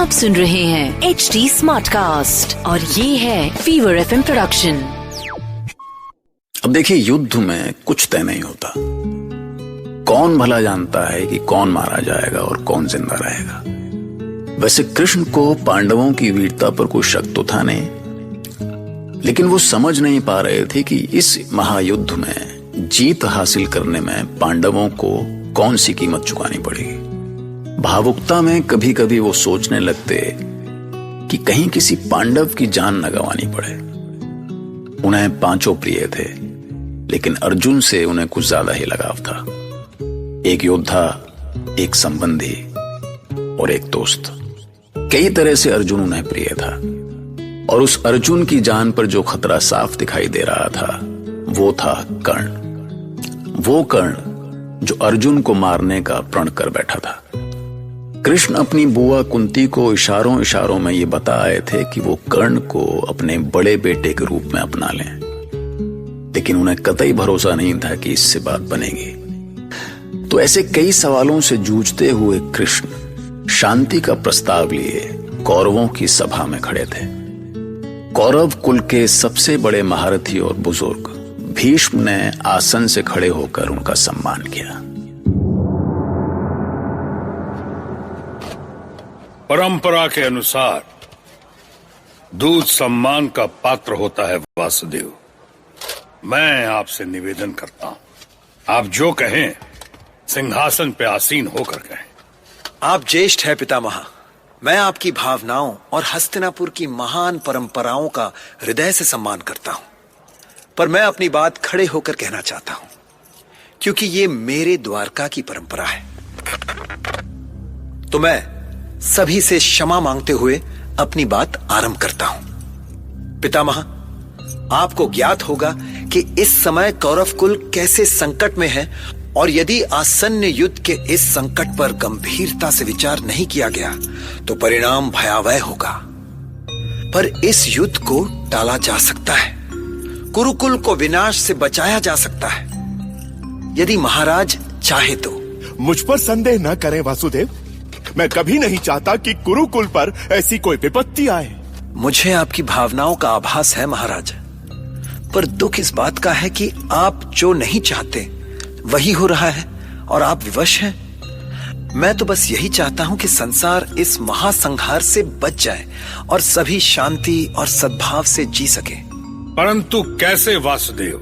आप सुन रहे हैं HD स्मार्ट कास्ट और ये है फीवर FM प्रोडक्शन। अब देखिए, युद्ध में कुछ तय नहीं होता। कौन भला जानता है कि कौन मारा जाएगा और कौन जिंदा रहेगा। वैसे कृष्ण को पांडवों की वीरता पर कोई शक तो था नहीं, लेकिन वो समझ नहीं पा रहे थे कि इस महायुद्ध में जीत हासिल करने में पांडवों को कौन सी कीमत चुकानी पड़ेगी। भावुकता में कभी कभी वो सोचने लगते कि कहीं किसी पांडव की जान न गंवानी पड़े। उन्हें पांचों प्रिय थे, लेकिन अर्जुन से उन्हें कुछ ज्यादा ही लगाव था। एक योद्धा, एक संबंधी और एक दोस्त। कई तरह से अर्जुन उन्हें प्रिय था, और उस अर्जुन की जान पर जो खतरा साफ दिखाई दे रहा था वो था कर्ण। वो कर्ण जो अर्जुन को मारने का प्रण कर बैठा था। कृष्ण अपनी बुआ कुंती को इशारों इशारों में ये बता आए थे कि वो कर्ण को अपने बड़े बेटे के रूप में अपना लें, लेकिन उन्हें कतई भरोसा नहीं था कि इससे बात बनेगी। तो ऐसे कई सवालों से जूझते हुए कृष्ण शांति का प्रस्ताव लिए कौरवों की सभा में खड़े थे। कौरव कुल के सबसे बड़े महारथी और बुजुर्ग भीष्म ने आसन से खड़े होकर उनका सम्मान किया। परंपरा के अनुसार दूत सम्मान का पात्र होता है वासुदेव। मैं आपसे निवेदन करता हूं, आप जो कहें सिंहासन पे आसीन होकर कहें। आप ज्येष्ठ हैं पितामह। मैं आपकी भावनाओं और हस्तिनापुर की महान परंपराओं का हृदय से सम्मान करता हूं, पर मैं अपनी बात खड़े होकर कहना चाहता हूं, क्योंकि ये मेरे द्वारका की परंपरा है। तो मैं सभी से क्षमा मांगते हुए अपनी बात आरंभ करता हूं। पितामह, आपको ज्ञात होगा कि इस समय कौरव कुल कैसे संकट में है, और यदि आसन्न युद्ध के इस संकट पर गंभीरता से विचार नहीं किया गया तो परिणाम भयावह होगा। पर इस युद्ध को टाला जा सकता है। कुरुकुल को विनाश से बचाया जा सकता है, यदि महाराज चाहे तो। मुझ पर संदेह न करें वासुदेव। मैं कभी नहीं चाहता कि कुरुकुल पर ऐसी कोई विपत्ति आए। मुझे आपकी भावनाओं का आभास है महाराज, पर दुख इस बात का है कि आप जो नहीं चाहते वही हो रहा है और आप विवश हैं। मैं तो बस यही चाहता हूं कि संसार इस महासंहार से बच जाए और सभी शांति और सद्भाव से जी सके। परंतु कैसे वासुदेव?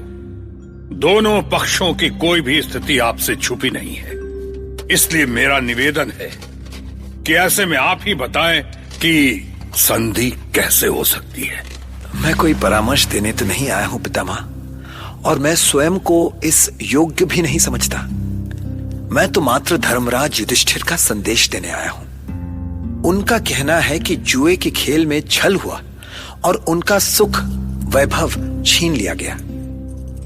दोनों पक्षों की कोई भी स्थिति आपसे छुपी नहीं है, इसलिए मेरा निवेदन है कि ऐसे में आप ही बताएं कि संधि कैसे हो सकती है। मैं कोई परामर्श देने तो नहीं आया हूं पितामह, और मैं स्वयं को इस योग्य भी नहीं समझता। मैं तो मात्र धर्मराज युधिष्ठिर का संदेश देने आया हूं। उनका कहना है कि जुए के खेल में छल हुआ और उनका सुख वैभव छीन लिया गया।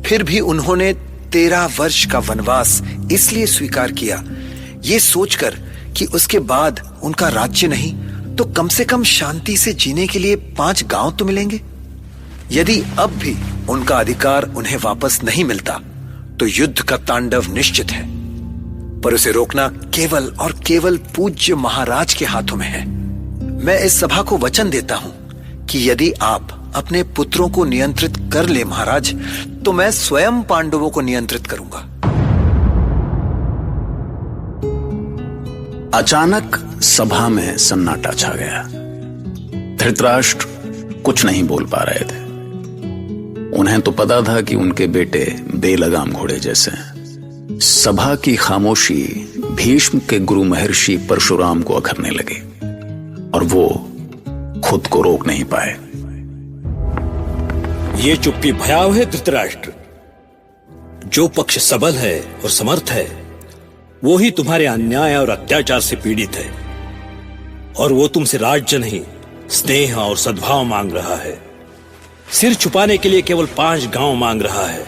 फिर भी उन्होंने 13 वर्ष का वनवास इसलिए स्वीकार किया, ये सोचकर कि उसके बाद उनका राज्य नहीं तो कम से कम शांति से जीने के लिए 5 गांव तो मिलेंगे। यदि अब भी उनका अधिकार उन्हें वापस नहीं मिलता तो युद्ध का तांडव निश्चित है, पर उसे रोकना केवल और केवल पूज्य महाराज के हाथों में है। मैं इस सभा को वचन देता हूं कि यदि आप अपने पुत्रों को नियंत्रित कर ले महाराज, तो मैं स्वयं पांडवों को नियंत्रित करूंगा। अचानक सभा में सन्नाटा छा गया। धृतराष्ट्र कुछ नहीं बोल पा रहे थे। उन्हें तो पता था कि उनके बेटे बेलगाम घोड़े जैसे हैं। सभा की खामोशी भीष्म के गुरु महर्षि परशुराम को अखरने लगे, और वो खुद को रोक नहीं पाए। ये चुप्पी भयावह है धृतराष्ट्र। जो पक्ष सबल है और समर्थ है वो ही तुम्हारे अन्याय और अत्याचार से पीड़ित है, और वो तुमसे राज्य नहीं, स्नेह और सद्भाव मांग रहा है। सिर छुपाने के लिए केवल 5 गांव मांग रहा है,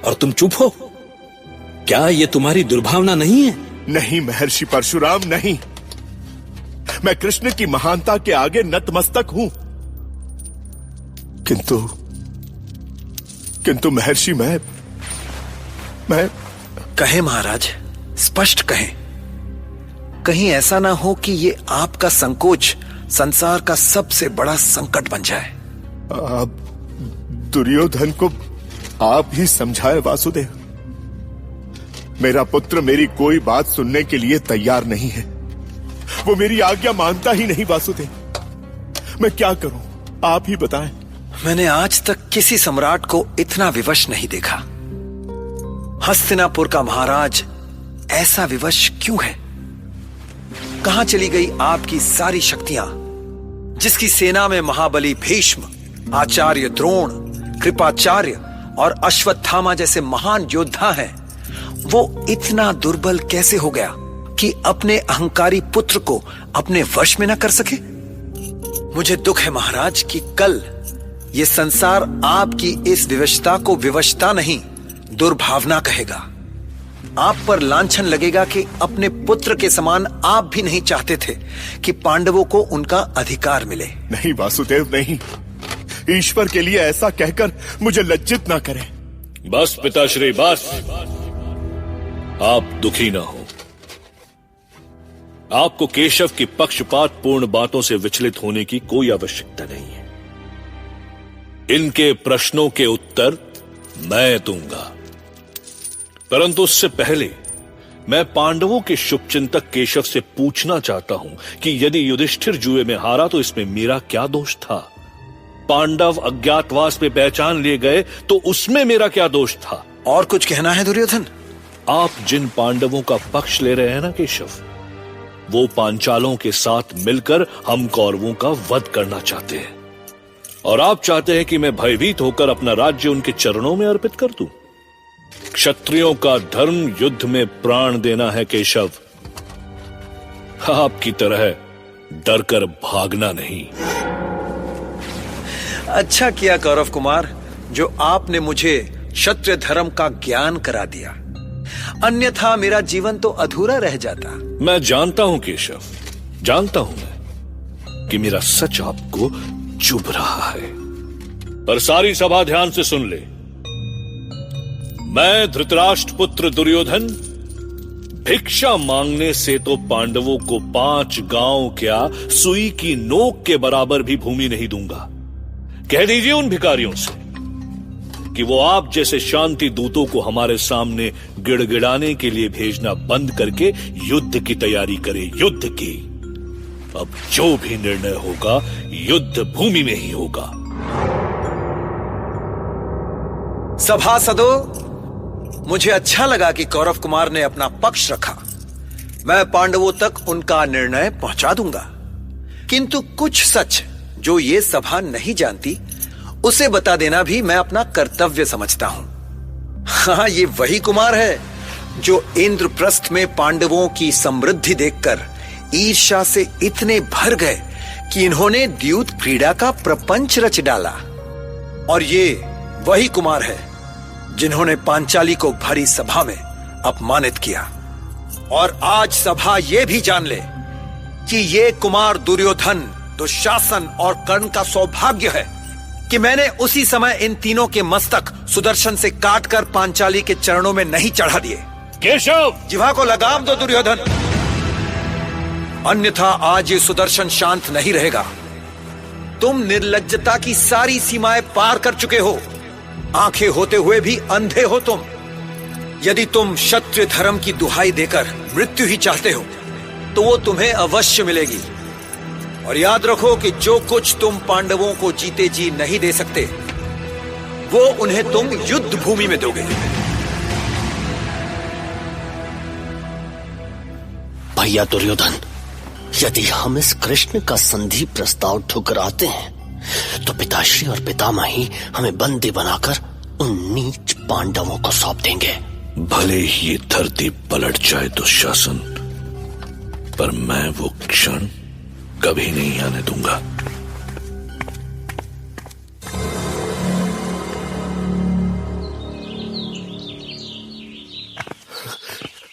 और तुम चुप हो। क्या ये तुम्हारी दुर्भावना नहीं है? नहीं महर्षि परशुराम, नहीं। मैं कृष्ण की महानता के आगे नतमस्तक हूं, किंतु महर्षि मैं कहें महाराज, स्पष्ट कहें। कहीं ऐसा ना हो कि ये आपका संकोच संसार का सबसे बड़ा संकट बन जाए। अब दुर्योधन को आप ही समझाए वासुदेव। मेरा पुत्र मेरी कोई बात सुनने के लिए तैयार नहीं है। वो मेरी आज्ञा मानता ही नहीं वासुदेव। मैं क्या करूं, आप ही बताएं। मैंने आज तक किसी सम्राट को इतना विवश नहीं देखा। हस्तिनापुर का महाराज ऐसा विवश क्यों है? कहां चली गई आपकी सारी शक्तियां? जिसकी सेना में महाबली भीष्म, आचार्य द्रोण, कृपाचार्य और अश्वत्थामा जैसे महान योद्धा हैं, वो इतना दुर्बल कैसे हो गया कि अपने अहंकारी पुत्र को अपने वश में न कर सके? मुझे दुख है महाराज कि कल ये संसार आपकी इस विवशता को विवशता नहीं, दुर्भावना कहेगा। आप पर लांछन लगेगा कि अपने पुत्र के समान आप भी नहीं चाहते थे कि पांडवों को उनका अधिकार मिले। नहीं वासुदेव, नहीं। ईश्वर के लिए ऐसा कहकर मुझे लज्जित ना करें। बस पिताश्री, बस। आप दुखी ना हो। आपको केशव की पक्षपात पूर्ण बातों से विचलित होने की कोई आवश्यकता नहीं है। इनके प्रश्नों के उत्तर मैं दूंगा, परंतु उससे पहले मैं पांडवों के शुभचिंतक केशव से पूछना चाहता हूं कि यदि युधिष्ठिर जुए में हारा तो इसमें मेरा क्या दोष था? पांडव अज्ञातवास में पहचान लिए गए तो उसमें मेरा क्या दोष था? और कुछ कहना है दुर्योधन? आप जिन पांडवों का पक्ष ले रहे हैं ना केशव, वो पांचालों के साथ मिलकर हम कौरवों का वध करना चाहते हैं, और आप चाहते हैं कि मैं भयभीत होकर अपना राज्य उनके चरणों में अर्पित कर दूं। क्षत्रियों का धर्म युद्ध में प्राण देना है केशव, आपकी तरह डरकर भागना नहीं। अच्छा किया कौरव कुमार जो आपने मुझे क्षत्रिय धर्म का ज्ञान करा दिया, अन्यथा मेरा जीवन तो अधूरा रह जाता। मैं जानता हूं केशव, जानता हूं मैं कि मेरा सच आपको चुभ रहा है, पर सारी सभा ध्यान से सुन ले। मैं धृतराष्ट्र पुत्र दुर्योधन भिक्षा मांगने से तो पांडवों को 5 गांव क्या सुई की नोक के बराबर भी भूमि नहीं दूंगा। कह दीजिए उन भिखारियों से कि वो आप जैसे शांति दूतों को हमारे सामने गिड़गिड़ाने के लिए भेजना बंद करके युद्ध की तैयारी करे, युद्ध की। अब जो भी निर्णय होगा युद्ध भूमि में ही होगा। सभासदों, मुझे अच्छा लगा कि कौरव कुमार ने अपना पक्ष रखा। मैं पांडवों तक उनका निर्णय पहुंचा दूंगा, किंतु कुछ सच जो ये सभा नहीं जानती उसे बता देना भी मैं अपना कर्तव्य समझता हूं। हाँ, ये वही कुमार है जो इंद्रप्रस्थ में पांडवों की समृद्धि देखकर ईर्ष्या से इतने भर गए कि इन्होंने द्यूत क्रीड़ा का प्रपंच रच डाला। और ये वही कुमार है जिन्होंने पांचाली को भरी सभा में अपमानित किया। और आज सभा ये भी जान ले कि ये कुमार दुर्योधन, दुशासन और कर्ण का सौभाग्य है कि मैंने उसी समय इन तीनों के मस्तक सुदर्शन से काटकर पांचाली के चरणों में नहीं चढ़ा दिए। केशव, जिह्वा को लगाम दो दुर्योधन, अन्यथा आज ये सुदर्शन शांत नहीं रहेगा। तुम निर्लज्जता की सारी सीमाएं पार कर चुके हो, आंखें होते हुए भी अंधे हो तुम। यदि तुम क्षत्रिय धर्म की दुहाई देकर मृत्यु ही चाहते हो तो वो तुम्हें अवश्य मिलेगी। और याद रखो कि जो कुछ तुम पांडवों को जीते जी नहीं दे सकते वो उन्हें तुम युद्ध भूमि में दोगे। भैया दुर्योधन, यदि हम इस कृष्ण का संधि प्रस्ताव ठुकराते हैं तो पिताश्री और पितामही हमें बंदी बनाकर उन नीच पांडवों को सौंप देंगे। भले ही ये धरती पलट जाए दुशासन, पर मैं वो क्षण कभी नहीं आने दूंगा।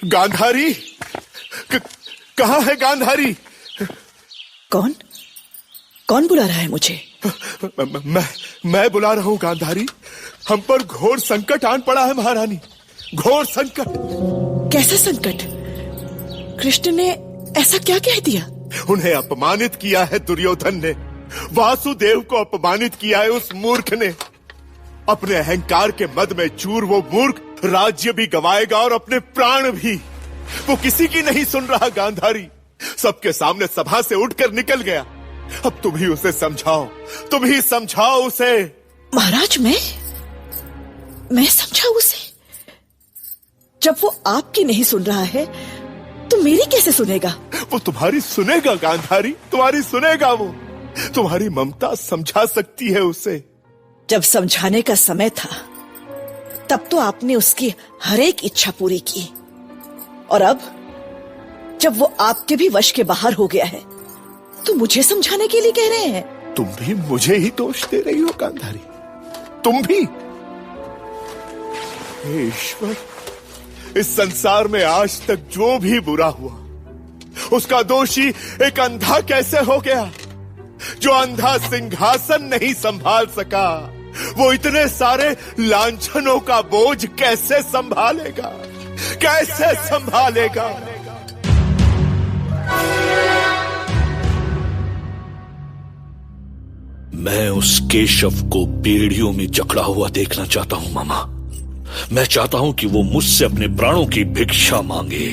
गांधारी, कहां है गांधारी? कौन कौन बुला रहा है मुझे? मैं बुला रहा हूं गांधारी। हम पर घोर संकट आन पड़ा है महारानी, घोर संकट। कैसा संकट? कृष्ण ने ऐसा क्या कह दिया? उन्हें अपमानित किया है दुर्योधन ने, वासुदेव को अपमानित किया है उस मूर्ख ने। अपने अहंकार के मद में चूर वो मूर्ख राज्य भी गंवाएगा और अपने प्राण भी। वो किसी की नहीं सुन रहा गांधारी, सबके सामने सभा से उठकर निकल गया। अब तुम ही उसे समझाओ, तुम ही समझाओ उसे। महाराज, मैं समझाऊं उसे? जब वो आपकी नहीं सुन रहा है तो मेरी कैसे सुनेगा? वो तुम्हारी सुनेगा गांधारी, तुम्हारी सुनेगा। वो तुम्हारी ममता समझा सकती है उसे। जब समझाने का समय था तब तो आपने उसकी हर एक इच्छा पूरी की, और अब जब वो आपके भी वश के बाहर हो गया है तो मुझे समझाने के लिए कह रहे हैं? तुम भी मुझे ही दोष दे रही हो गांधारी, तुम भी। हे ईश्वर, इस संसार में आज तक जो भी बुरा हुआ उसका दोषी एक अंधा कैसे हो गया? जो अंधा सिंहासन नहीं संभाल सका, वो इतने सारे लांछनों का बोझ कैसे संभालेगा? कैसे संभालेगा? मैं उस केशव को बेड़ियों में जकड़ा हुआ देखना चाहता हूं मामा। मैं चाहता हूं कि वो मुझसे अपने प्राणों की भिक्षा मांगे।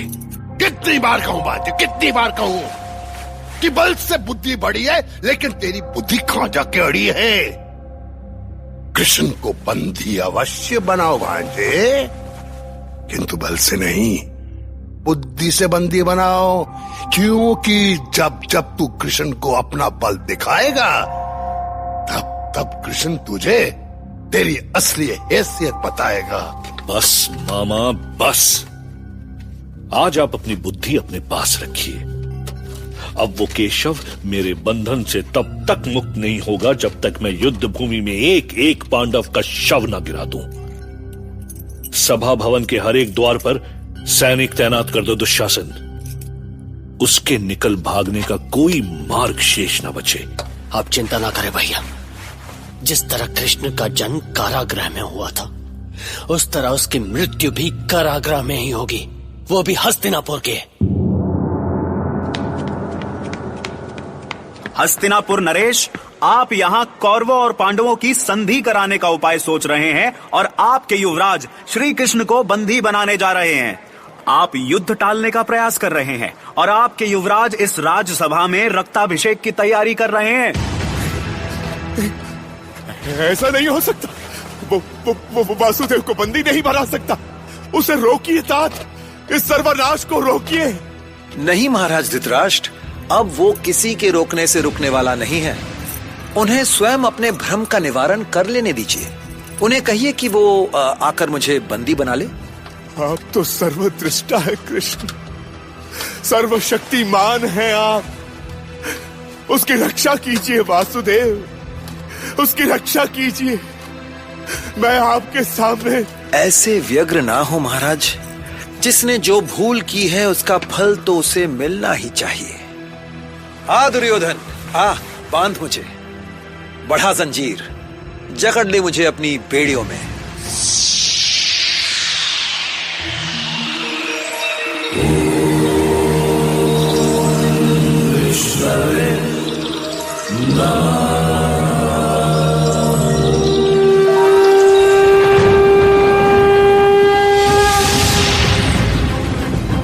कितनी बार कहूं बात, कितनी बार कहूं कि बल से बुद्धि बढ़ी है, लेकिन तेरी बुद्धि कहां जाके अड़ी है? कृष्ण को बंदी अवश्य बनाओ भांजे, किंतु बल से नहीं, बुद्धि से बंदी बनाओ। क्योंकि जब जब तू कृष्ण को अपना बल दिखाएगा तब तब कृष्ण तुझे तेरी असली हैसियत बताएगा। बस मामा बस, आज आप अपनी बुद्धि अपने पास रखिए। अब वो केशव मेरे बंधन से तब तक मुक्त नहीं होगा जब तक मैं युद्ध भूमि में एक एक पांडव का शव न गिरा दूं। सभा भवन के हर एक द्वार पर सैनिक तैनात कर दो दुशासन। उसके निकल भागने का कोई मार्ग शेष न बचे। आप चिंता ना करें भैया, जिस तरह कृष्ण का जन्म कारागृह में हुआ था उस तरह उसकी मृत्यु भी कारागृह में ही होगी, वो भी हस्तिनापुर के। हस्तिनापुर नरेश, आप यहाँ कौरवों और पांडवों की संधि कराने का उपाय सोच रहे हैं और आपके युवराज श्री कृष्ण को बंदी बनाने जा रहे हैं। आप युद्ध टालने का प्रयास कर रहे हैं और आपके युवराज इस राजसभा में रक्ताभिषेक की तैयारी कर रहे हैं। ऐसा नहीं हो सकता। वो वासुदेव को बंदी नहीं बना सकता। उसे रोकिए तात, इस सर्वनाश को रोकिए। नहीं महाराज धृतराष्ट्र, अब वो किसी के रोकने से रुकने वाला नहीं है। उन्हें स्वयं अपने भ्रम का निवारण कर लेने दीजिए। उन्हें कहिए कि वो आकर मुझे बंदी बना ले। आप तो सर्वदृष्टा है कृष्ण, सर्वशक्तिमान है आप। उसकी रक्षा कीजिए वासुदेव, उसकी रक्षा कीजिए। मैं आपके सामने। ऐसे व्यग्र ना हो महाराज, जिसने जो भूल की है उसका फल तो उसे मिलना ही चाहिए। आ दुर्योधन, आ बांध मुझे, बढ़ा जंजीर, जकड़ ले मुझे अपनी बेड़ियों में।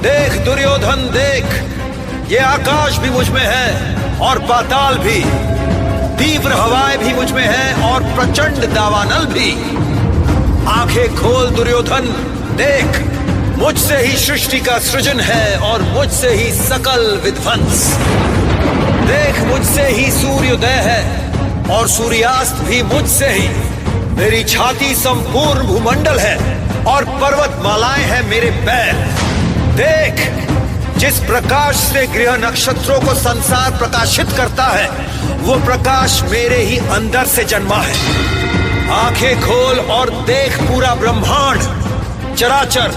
देख दुर्योधन देख, ये आकाश भी मुझ में है और पाताल भी, तीव्र हवाएं भी मुझ में है और प्रचंड दावानल भी। आंखें खोल दुर्योधन, देख मुझसे ही सृष्टि का सृजन है और मुझसे ही सकल विध्वंस। देख मुझसे ही सूर्योदय है और सूर्यास्त भी मुझसे ही। मेरी छाती संपूर्ण भूमंडल है और पर्वतमालाएं हैं मेरे पैर। देख जिस प्रकाश से गृह नक्षत्रों को संसार प्रकाशित करता है वो प्रकाश मेरे ही अंदर से जन्मा है। आंखें खोल और देख पूरा ब्रह्मांड, चराचर,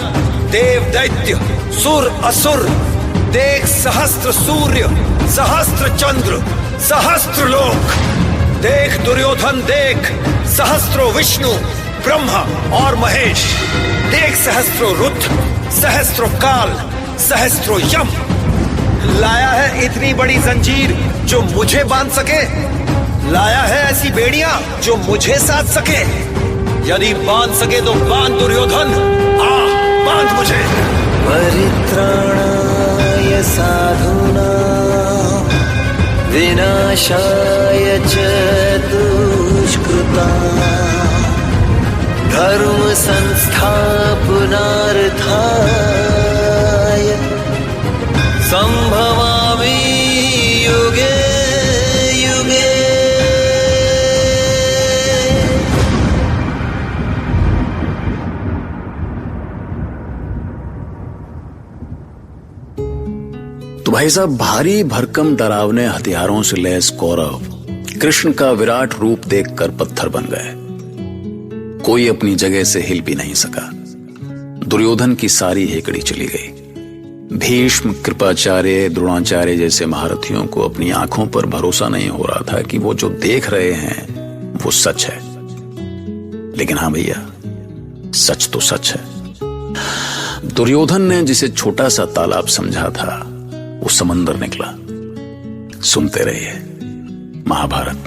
देव दैत्य, सुर असुर। देख सहस्त्र सूर्य, सहस्त्र चंद्र, सहस्त्र लोक। देख दुर्योधन देख, सहस्त्रों विष्णु, ब्रह्मा और महेश। देख सहस्त्रों रुद्र, सहस्त्रों काल, सहस्त्रों यम। लाया है इतनी बड़ी जंजीर जो मुझे बांध सके, लाया है ऐसी बेड़ियां जो मुझे साध सके। यदि बांध सके तो बांध दुर्योधन, बांध मुझे। परित्राणाय साधूनां विनाशाय च दुष्कृतां धर्म संस्थापनार्थाय संभवामि युगे युगे। तो भाई साहब, भारी भरकम डरावने हथियारों से लैस कौरव कृष्ण का विराट रूप देखकर पत्थर बन गए। कोई अपनी जगह से हिल भी नहीं सका। दुर्योधन की सारी हेकड़ी चली गई। भीष्म, कृपाचार्य, द्रोणाचार्य जैसे महारथियों को अपनी आंखों पर भरोसा नहीं हो रहा था कि वो जो देख रहे हैं वो सच है। लेकिन हाँ भैया, सच तो सच है। दुर्योधन ने जिसे छोटा सा तालाब समझा था वो समंदर निकला। सुनते रहिए महाभारत।